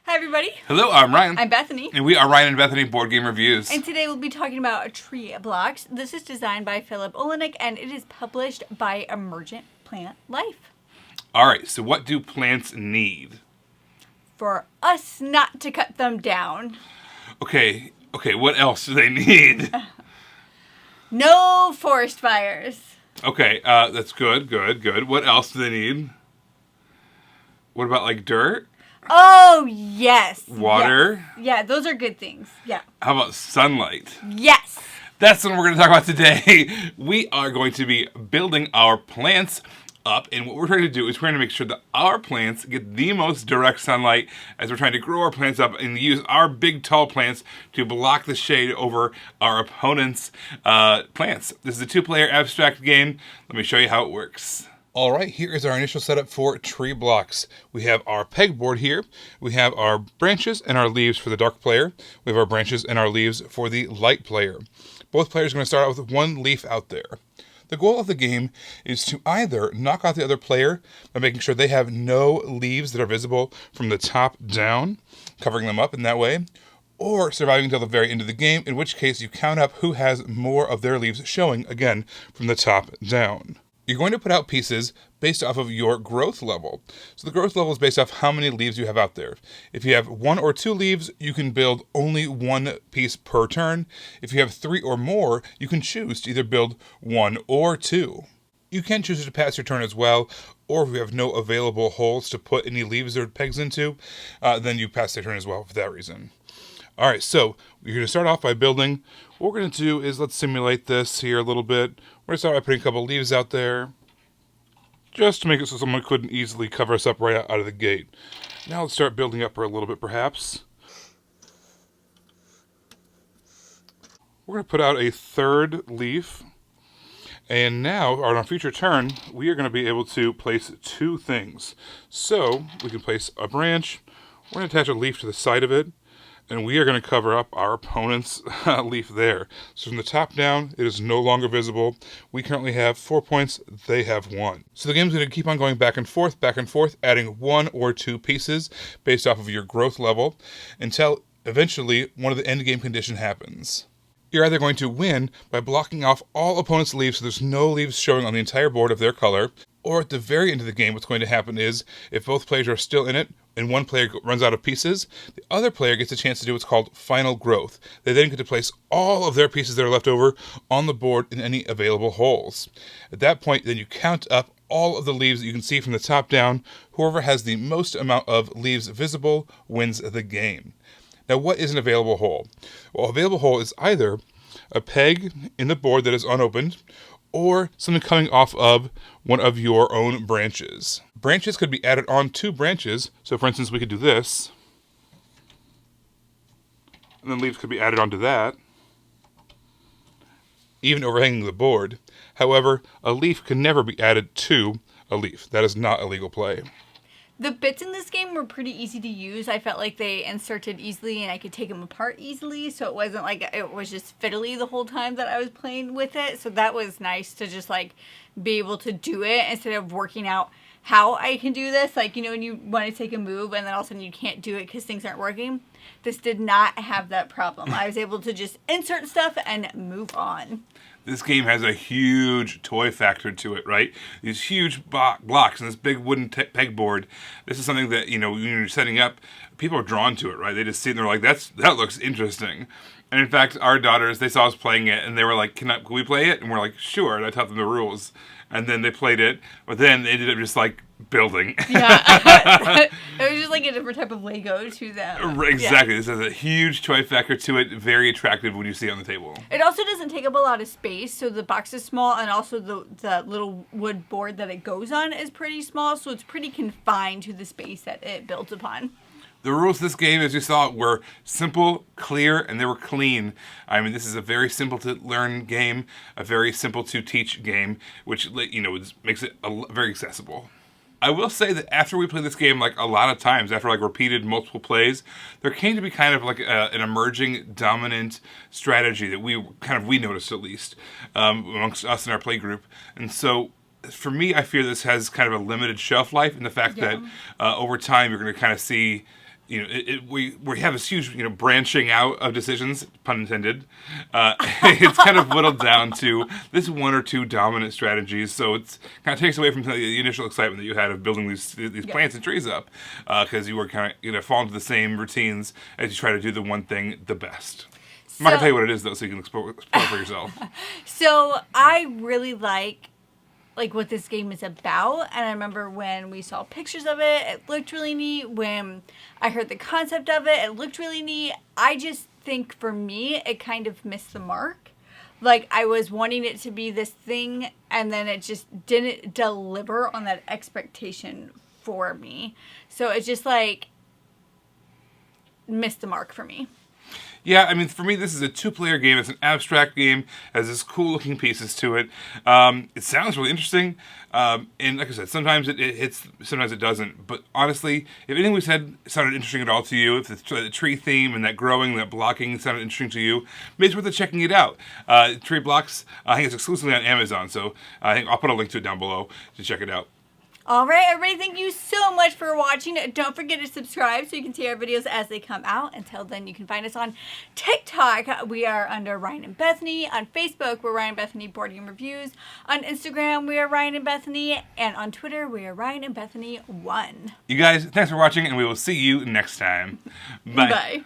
Hi, everybody. Hello, I'm Ryan. I'm Bethany. And we are Ryan and Bethany Board Game Reviews. And today we'll be talking about Treeblox. This is designed by Philip Olenek and it is published by Emergent Plant Life. All right, so what do plants need? For us not to cut them down. Okay, what else do they need? No forest fires. Okay, that's good. What else do they need? What about, like, dirt? Oh, yes. Water? Yes. Yeah, those are good things. Yeah. How about sunlight? Yes. That's what we're going to talk about today. We are going to be building our plants up, and what we're trying to do is we're going to make sure that our plants get the most direct sunlight as we're trying to grow our plants up and use our big tall plants to block the shade over our opponent's plants. This is a 2-player abstract game. Let me show you how it works. All right, here is our initial setup for Treeblox. We have our pegboard here. We have our branches and our leaves for the dark player. We have our branches and our leaves for the light player. Both players are going to start out with one leaf out there. The goal of the game is to either knock out the other player by making sure they have no leaves that are visible from the top down, covering them up in that way, or surviving until the very end of the game, in which case you count up who has more of their leaves showing, again, from the top down. You're going to put out pieces based off of your growth level. So the growth level is based off how many leaves you have out there. If you have 1 or 2 leaves, you can build only 1 piece per turn. If you have 3 or more, you can choose to either build 1 or 2. You can choose to pass your turn as well, or if you have no available holes to put any leaves or pegs into, then you pass your turn as well for that reason. All right, so we're going to start off by building. What we're going to do is let's simulate this here a little bit. We're going to start by putting a couple leaves out there, just to make it so someone couldn't easily cover us up right out of the gate. Now let's start building up a little bit, perhaps. We're going to put out a 3rd leaf. And now, on our future turn, we are going to be able to place 2 things. So, we can place a branch. We're going to attach a leaf to the side of it. And we are going to cover up our opponent's leaf there. So from the top down, it is no longer visible. We currently have 4 points. They have 1. So the game's going to keep on going back and forth, adding 1 or 2 pieces based off of your growth level until eventually one of the end game condition happens. You're either going to win by blocking off all opponent's leaves so there's no leaves showing on the entire board of their color, or at the very end of the game, what's going to happen is, if both players are still in it, and one player runs out of pieces, the other player gets a chance to do what's called final growth. They then get to place all of their pieces that are left over on the board in any available holes. At that point, then you count up all of the leaves that you can see from the top down. Whoever has the most amount of leaves visible wins the game. Now, what is an available hole? Well, available hole is either a peg in the board that is unopened, or something coming off of one of your own branches. Branches could be added on to branches. So for instance, we could do this. And then leaves could be added onto that, even overhanging the board. However, a leaf can never be added to a leaf. That is not a legal play. The bits in this game were pretty easy to use. I felt like they inserted easily and I could take them apart easily. So it wasn't like it was just fiddly the whole time that I was playing with it. So that was nice to just like be able to do it instead of working out how I can do this. Like, you know, when you want to take a move and then all of a sudden you can't do it because things aren't working. This did not have that problem. I was able to just insert stuff and move on. This game has a huge toy factor to it, right? These huge blocks and this big wooden pegboard. This is something that, you know, when you're setting up, people are drawn to it, right? They just see it and they're like, that looks interesting. And in fact, our daughters, they saw us playing it and they were like, can we play it? And we're like, sure. And I taught them the rules. And then they played it, but then they ended up just like building. Yeah. It was just like a different type of Lego to them. Exactly. Yeah. This has a huge toy factor to it. Very attractive when you see it on the table. It also doesn't take up a lot of space, so the box is small, and also the little wood board that it goes on is pretty small, so it's pretty confined to the space that it builds upon. The rules of this game, as you saw, were simple, clear, and they were clean. I mean, this is a very simple to learn game, a very simple to teach game, which, you know, makes it very accessible. I will say that after we played this game, like a lot of times, after like repeated multiple plays, there came to be kind of like an emerging dominant strategy that we noticed at least amongst us in our play group. And so for me, I fear this has kind of a limited shelf life in the fact that over time you're going to kind of see we have this huge, branching out of decisions, pun intended. It's kind of whittled down to this one or two dominant strategies. So it's kind of takes away from the initial excitement that you had of building these plants and trees up, because you were kind of fall into the same routines as you try to do the one thing the best. I'm not gonna tell you what it is though, so you can explore for yourself. So I really like what this game is about, and I remember when we saw pictures of it looked really neat. When I heard the concept of it looked really neat. I just think for me it kind of missed the mark. Like, I was wanting it to be this thing, and then it just didn't deliver on that expectation for me. So it just missed the mark for me. Yeah, I mean, for me, this is a two-player game. It's an abstract game. Has this cool-looking pieces to it. It sounds really interesting. And like I said, sometimes it hits, sometimes it doesn't. But honestly, if anything we said sounded interesting at all to you, if the tree theme and that growing, that blocking sounded interesting to you, maybe it's worth checking it out. Treeblox, I think it's exclusively on Amazon, so I think I'll put a link to it down below to check it out. Alright, everybody, thank you so much for watching. Don't forget to subscribe so you can see our videos as they come out. Until then, you can find us on TikTok. We are under Ryan and Bethany. On Facebook, we're Ryan and Bethany Board Game Reviews. On Instagram, we are Ryan and Bethany. And on Twitter, we are Ryan and Bethany 1. You guys, thanks for watching, and we will see you next time. Bye. Bye.